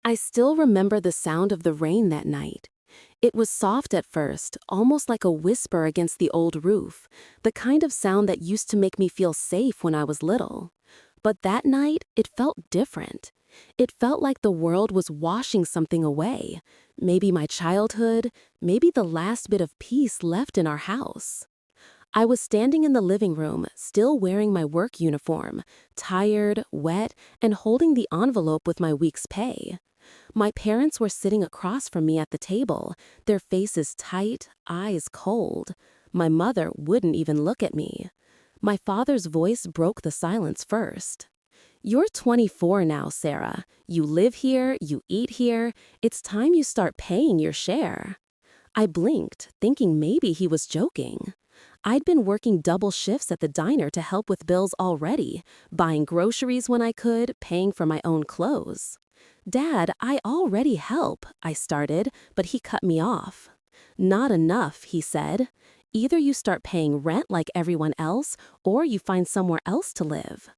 I still remember the sound of the rain that night. It was soft at first, almost like a whisper against the old roof, the kind of sound that used to make me feel safe when I was little. But that night, it felt different. It felt like the world was washing something away. Maybe my childhood, maybe the last bit of peace left in our house. I was standing in the living room, still wearing my work uniform, tired, wet, and holding the envelope with my week's pay. My parents were sitting across from me at the table, their faces tight, eyes cold. My mother wouldn't even look at me. My father's voice broke the silence first. "You're 24 now, Sarah. You live here, you eat here. It's time you start paying your share." I blinked, thinking maybe he was joking. I'd been working double shifts at the diner to help with bills already, buying groceries when I could, paying for my own clothes. "Dad, I already help," I started, but he cut me off. "Not enough," he said. "Either you start paying rent like everyone else, or you find somewhere else to live."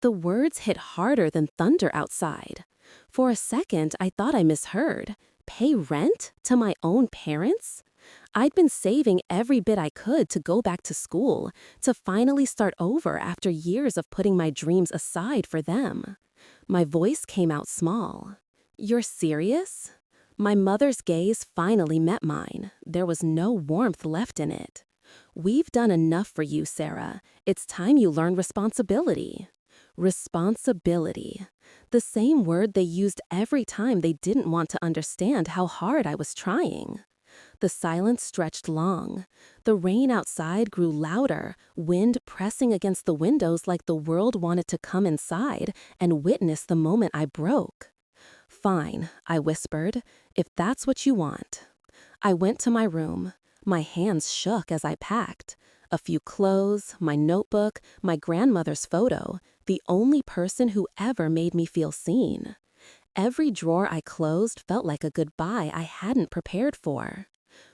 The words hit harder than thunder outside. For a second, I thought I misheard. Pay rent? To my own parents? I'd been saving every bit I could to go back to school, to finally start over after years of putting my dreams aside for them. My voice came out small. "You're serious?" My mother's gaze finally met mine. There was no warmth left in it. "We've done enough for you, Sarah. It's time you learn responsibility." Responsibility. The same word they used every time they didn't want to understand how hard I was trying. The silence stretched long. The rain outside grew louder, wind pressing against the windows like the world wanted to come inside and witness the moment I broke. "Fine," I whispered, "if that's what you want." I went to my room. My hands shook as I packed. A few clothes, my notebook, my grandmother's photo, the only person who ever made me feel seen. Every drawer I closed felt like a goodbye I hadn't prepared for.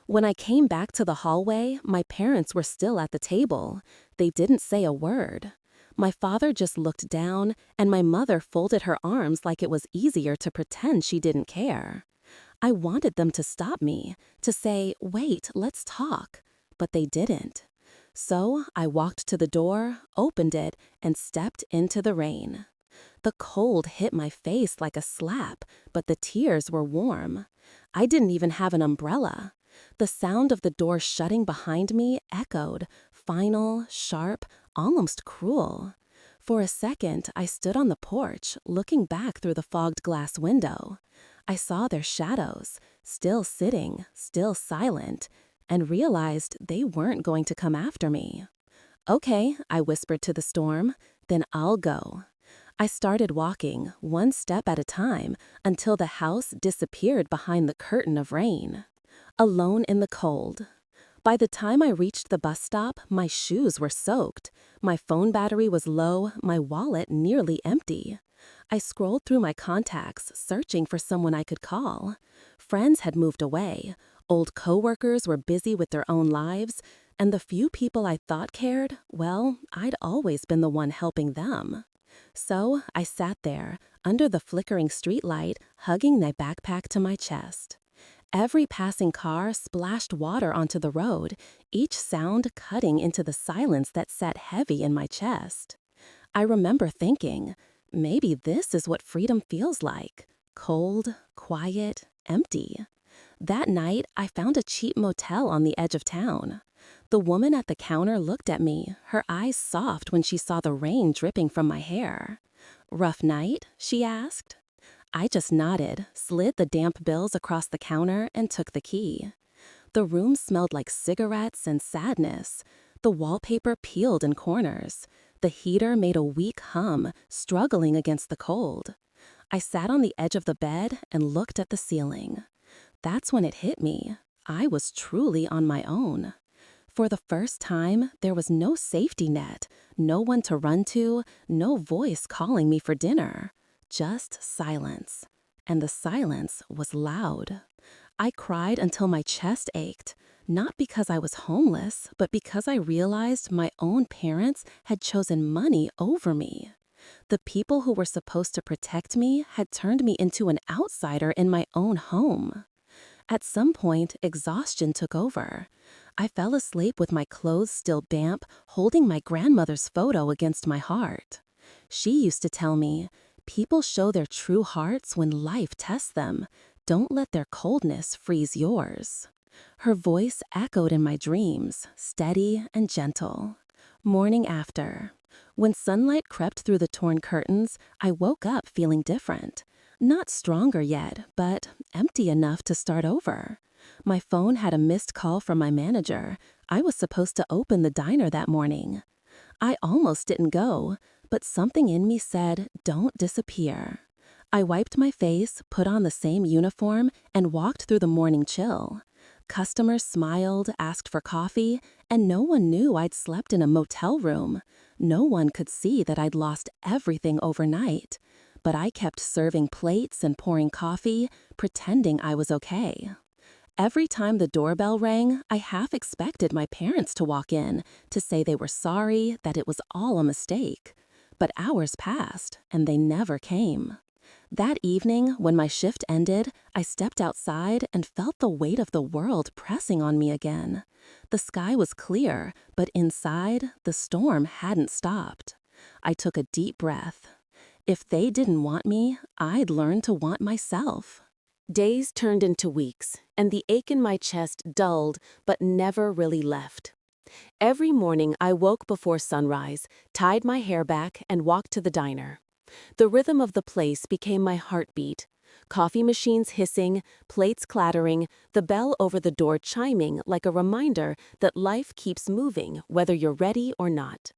When I came back to the hallway, my parents were still at the table. They didn't say a word. My father just looked down, and my mother folded her arms like it was easier to pretend she didn't care. I wanted them to stop me, to say, "Wait, let's talk," but they didn't. So I walked to the door, opened it, and stepped into the rain. The cold hit my face like a slap, but the tears were warm. I didn't even have an umbrella. The sound of the door shutting behind me echoed, final, sharp, almost cruel. For a second, I stood on the porch, looking back through the fogged glass window. I saw their shadows, still sitting, still silent, and realized they weren't going to come after me. "Okay," I whispered to the storm, "then I'll go." I started walking, one step at a time, until the house disappeared behind the curtain of rain. Alone in the cold. By the time I reached the bus stop, my shoes were soaked. My phone battery was low, my wallet nearly empty. I scrolled through my contacts, searching for someone I could call. Friends had moved away. Old coworkers were busy with their own lives, and the few people I thought cared, well, I'd always been the one helping them. So I sat there, under the flickering streetlight, hugging my backpack to my chest. Every passing car splashed water onto the road, each sound cutting into the silence that sat heavy in my chest. I remember thinking, maybe this is what freedom feels like. Cold, quiet, empty. That night, I found a cheap motel on the edge of town. The woman at the counter looked at me, her eyes soft when she saw the rain dripping from my hair. "Rough night?" she asked. I just nodded, slid the damp bills across the counter, and took the key. The room smelled like cigarettes and sadness. The wallpaper peeled in corners. The heater made a weak hum, struggling against the cold. I sat on the edge of the bed and looked at the ceiling. That's when it hit me. I was truly on my own. For the first time, there was no safety net, no one to run to, no voice calling me for dinner. Just silence. And the silence was loud. I cried until my chest ached, not because I was homeless, but because I realized my own parents had chosen money over me. The people who were supposed to protect me had turned me into an outsider in my own home. At some point, exhaustion took over. I fell asleep with my clothes still damp, holding my grandmother's photo against my heart. She used to tell me, "People show their true hearts when life tests them. Don't let their coldness freeze yours." Her voice echoed in my dreams, steady and gentle. Morning after. When sunlight crept through the torn curtains, I woke up feeling different. Not stronger yet, but empty enough to start over. My phone had a missed call from my manager. I was supposed to open the diner that morning. I almost didn't go, but something in me said, "Don't disappear." I wiped my face, put on the same uniform, and walked through the morning chill. Customers smiled, asked for coffee, and no one knew I'd slept in a motel room. No one could see that I'd lost everything overnight. But I kept serving plates and pouring coffee, pretending I was okay. Every time the doorbell rang, I half expected my parents to walk in, to say they were sorry, that it was all a mistake. But hours passed, and they never came. That evening, when my shift ended, I stepped outside and felt the weight of the world pressing on me again. The sky was clear, but inside, the storm hadn't stopped. I took a deep breath. If they didn't want me, I'd learn to want myself. Days turned into weeks, and the ache in my chest dulled but never really left. Every morning I woke before sunrise, tied my hair back, and walked to the diner. The rhythm of the place became my heartbeat. Coffee machines hissing, plates clattering, the bell over the door chiming like a reminder that life keeps moving whether you're ready or not.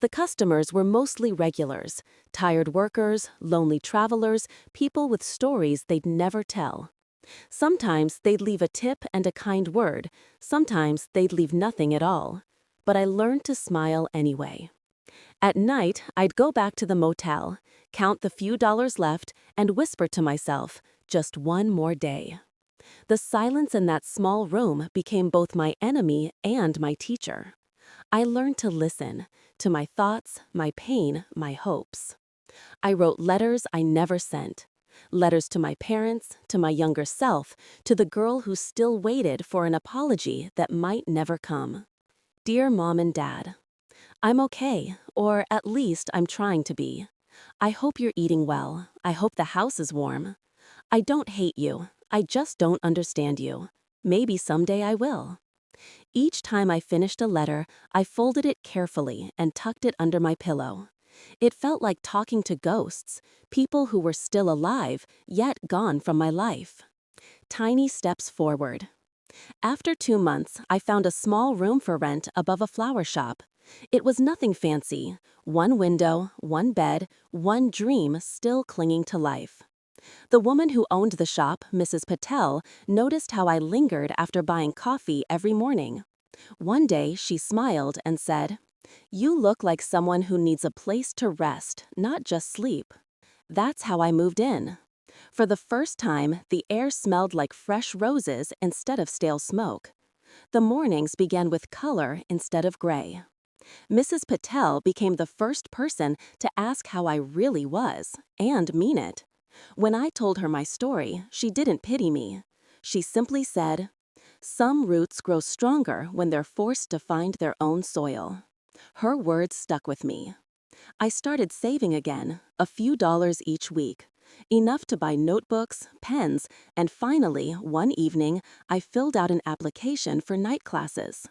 The customers were mostly regulars, tired workers, lonely travelers, people with stories they'd never tell. Sometimes they'd leave a tip and a kind word, sometimes they'd leave nothing at all. But I learned to smile anyway. At night, I'd go back to the motel, count the few dollars left, and whisper to myself, just one more day. The silence in that small room became both my enemy and my teacher. I learned to listen, to my thoughts, my pain, my hopes. I wrote letters I never sent. Letters to my parents, to my younger self, to the girl who still waited for an apology that might never come. Dear Mom and Dad, I'm okay, or at least I'm trying to be. I hope you're eating well. I hope the house is warm. I don't hate you. I just don't understand you. Maybe someday I will. Each time I finished a letter, I folded it carefully and tucked it under my pillow. It felt like talking to ghosts, people who were still alive, yet gone from my life. Tiny steps forward. After 2 months, I found a small room for rent above a flower shop. It was nothing fancy. One window, one bed, one dream still clinging to life. The woman who owned the shop, Mrs. Patel, noticed how I lingered after buying coffee every morning. One day, she smiled and said, "You look like someone who needs a place to rest, not just sleep." That's how I moved in. For the first time, the air smelled like fresh roses instead of stale smoke. The mornings began with color instead of gray. Mrs. Patel became the first person to ask how I really was, and mean it. When I told her my story, she didn't pity me. She simply said, "Some roots grow stronger when they're forced to find their own soil." Her words stuck with me. I started saving again, a few dollars each week, enough to buy notebooks, pens, and finally, one evening, I filled out an application for night classes.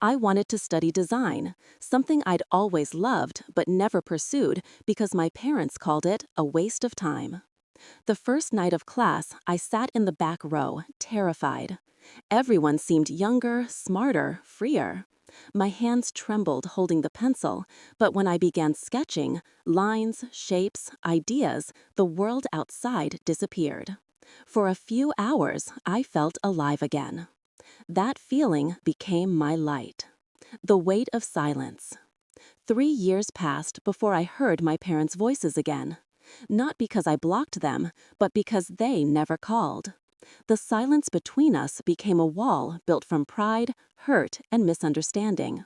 I wanted to study design, something I'd always loved but never pursued because my parents called it a waste of time. The first night of class, I sat in the back row, terrified. Everyone seemed younger, smarter, freer. My hands trembled holding the pencil, but when I began sketching, lines, shapes, ideas, the world outside disappeared. For a few hours, I felt alive again. That feeling became my light. The weight of silence. 3 years passed before I heard my parents' voices again. Not because I blocked them, but because they never called. The silence between us became a wall built from pride, hurt, and misunderstanding.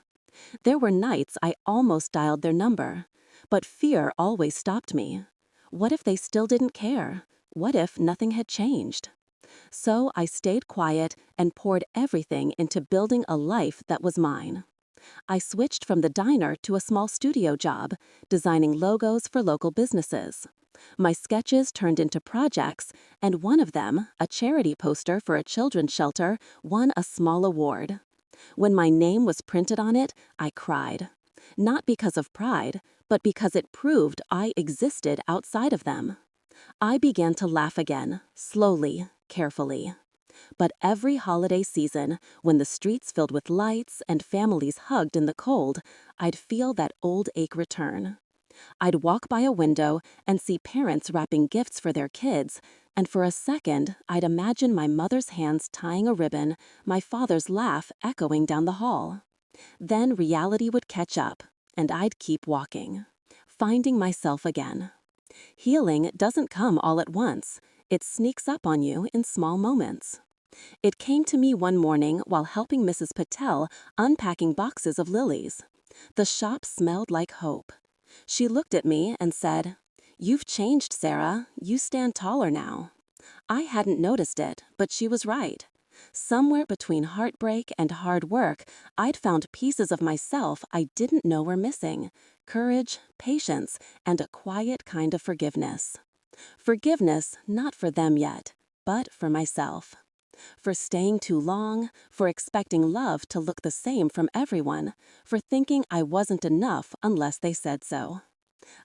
There were nights I almost dialed their number, But fear always stopped me. What if they still didn't care? What if nothing had changed? So I stayed quiet and poured everything into building a life that was mine. I switched from the diner to a small studio job, designing logos for local businesses. My sketches turned into projects, and one of them, a charity poster for a children's shelter, won a small award. When my name was printed on it, I cried. Not because of pride, but because it proved I existed outside of them. I began to laugh again, slowly, carefully. But every holiday season, when the streets filled with lights and families hugged in the cold, I'd feel that old ache return. I'd walk by a window and see parents wrapping gifts for their kids, and for a second, I'd imagine my mother's hands tying a ribbon, my father's laugh echoing down the hall. Then reality would catch up, and I'd keep walking, finding myself again. Healing doesn't come all at once. It sneaks up on you in small moments. It came to me one morning while helping Mrs. Patel unpacking boxes of lilies. The shop smelled like hope. She looked at me and said, "You've changed, Sarah. You stand taller now." I hadn't noticed it, but she was right. Somewhere between heartbreak and hard work, I'd found pieces of myself I didn't know were missing: courage, patience, and a quiet kind of forgiveness. Forgiveness not for them yet, but for myself. For staying too long, for expecting love to look the same from everyone, for thinking I wasn't enough unless they said so.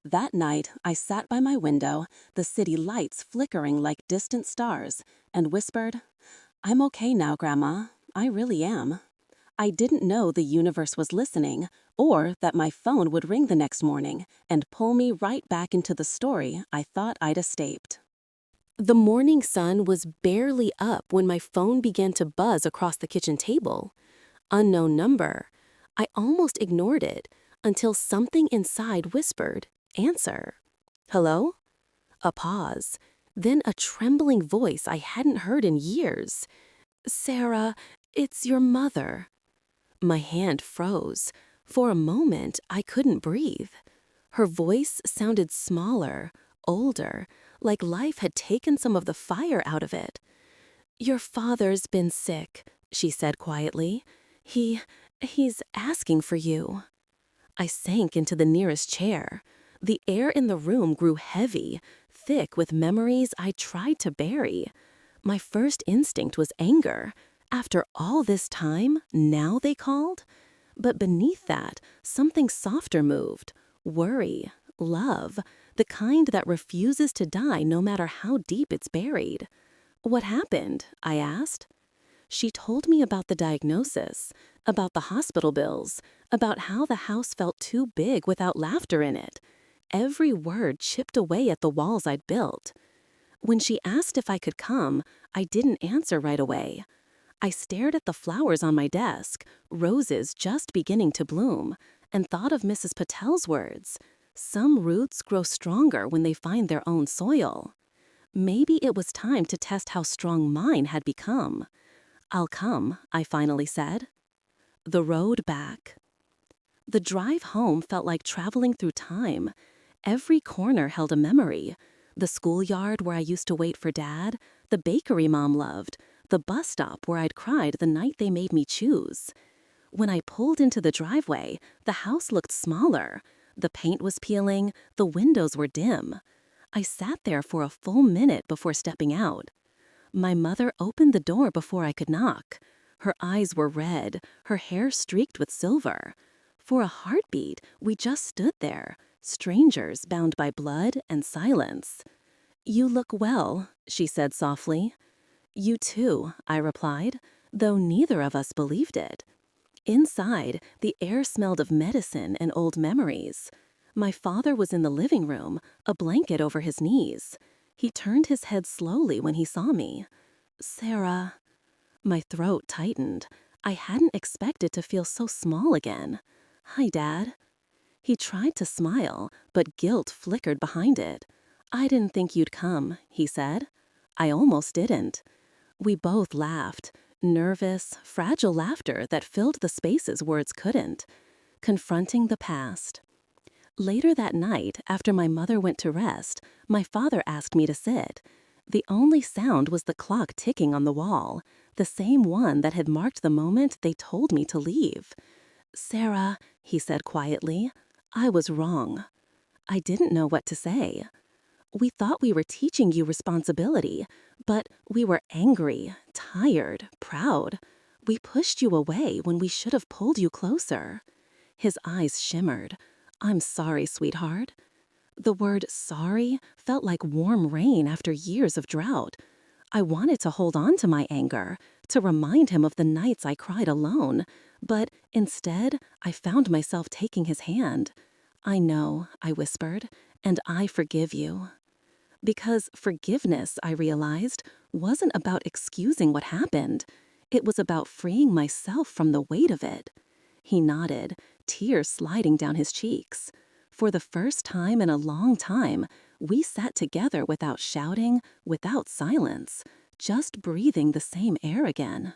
That night, I sat by my window, the city lights flickering like distant stars, and whispered, "I'm okay now, Grandma. I really am." I didn't know the universe was listening, or that my phone would ring the next morning and pull me right back into the story I thought I'd escaped. The morning sun was barely up when my phone began to buzz across the kitchen table. Unknown number. I almost ignored it until something inside whispered, "Answer." "Hello?" A pause. Then a trembling voice I hadn't heard in years. "Sarah, it's your mother." My hand froze. For a moment, I couldn't breathe. Her voice sounded smaller, older, like life had taken some of the fire out of it. "Your father's been sick," she said quietly. He's asking for you." I sank into the nearest chair. The air in the room grew heavy, thick with memories I tried to bury. My first instinct was anger. After all this time, now they called? But beneath that, something softer moved. Worry, love, the kind that refuses to die no matter how deep it's buried. "What happened?" I asked. She told me about the diagnosis, about the hospital bills, about how the house felt too big without laughter in it. Every word chipped away at the walls I'd built. When she asked if I could come, I didn't answer right away. I stared at the flowers on my desk, roses just beginning to bloom, and thought of Mrs. Patel's words. Some roots grow stronger when they find their own soil. Maybe it was time to test how strong mine had become. "I'll come," I finally said. The road back. The drive home felt like traveling through time. Every corner held a memory. The schoolyard where I used to wait for Dad, the bakery Mom loved, the bus stop where I'd cried the night they made me choose. When I pulled into the driveway, the house looked smaller. The paint was peeling, the windows were dim. I sat there for a full minute before stepping out. My mother opened the door before I could knock. Her eyes were red, her hair streaked with silver. For a heartbeat, we just stood there, strangers bound by blood and silence. "You look well," she said softly. "You too," I replied, though neither of us believed it. Inside, the air smelled of medicine and old memories. My father was in the living room, a blanket over his knees. He turned his head slowly when he saw me. "Sarah." My throat tightened. I hadn't expected to feel so small again. "Hi, Dad." He tried to smile, but guilt flickered behind it. "I didn't think you'd come," he said. I almost didn't. We both laughed, nervous, fragile laughter that filled the spaces words couldn't. Confronting the past. Later that night, after my mother went to rest, my father asked me to sit. The only sound was the clock ticking on the wall, the same one that had marked the moment they told me to leave. "Sarah," he said quietly, "I was wrong." I didn't know what to say. "We thought we were teaching you responsibility, but we were angry, tired, proud. We pushed you away when we should have pulled you closer." His eyes shimmered. "I'm sorry, sweetheart." The word sorry felt like warm rain after years of drought. I wanted to hold on to my anger, to remind him of the nights I cried alone, but instead I found myself taking his hand. "I know," I whispered, "and I forgive you." Because forgiveness, I realized, wasn't about excusing what happened. It was about freeing myself from the weight of it. He nodded, tears sliding down his cheeks. For the first time in a long time, we sat together without shouting, without silence, just breathing the same air again.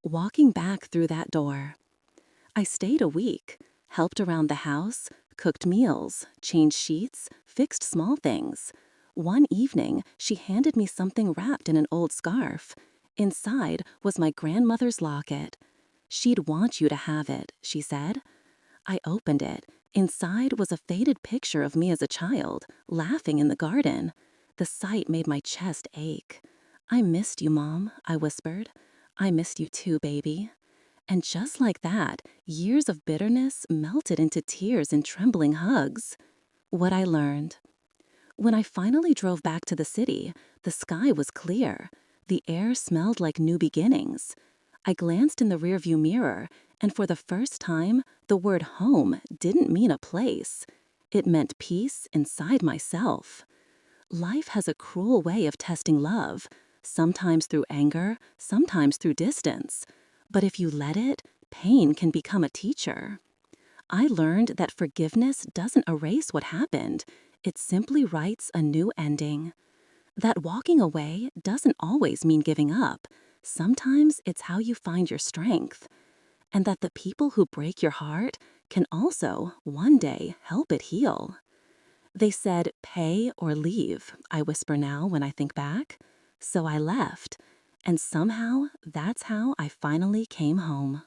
Walking back through that door, I stayed a week, helped around the house, cooked meals, changed sheets, fixed small things. One evening, she handed me something wrapped in an old scarf. Inside was my grandmother's locket. "She'd want you to have it," she said. I opened it. Inside was a faded picture of me as a child, laughing in the garden. The sight made my chest ache. "I missed you, Mom," I whispered. "I missed you too, baby." And just like that, years of bitterness melted into tears and trembling hugs. What I learned. When I finally drove back to the city, the sky was clear. The air smelled like new beginnings. I glanced in the rearview mirror, and for the first time, the word home didn't mean a place. It meant peace inside myself. Life has a cruel way of testing love, sometimes through anger, sometimes through distance. But if you let it, pain can become a teacher. I learned that forgiveness doesn't erase what happened. It simply writes a new ending. That walking away doesn't always mean giving up. Sometimes it's how you find your strength. And that the people who break your heart can also, one day, help it heal. They said, "Pay or leave," I whisper now when I think back. So I left. And somehow, that's how I finally came home.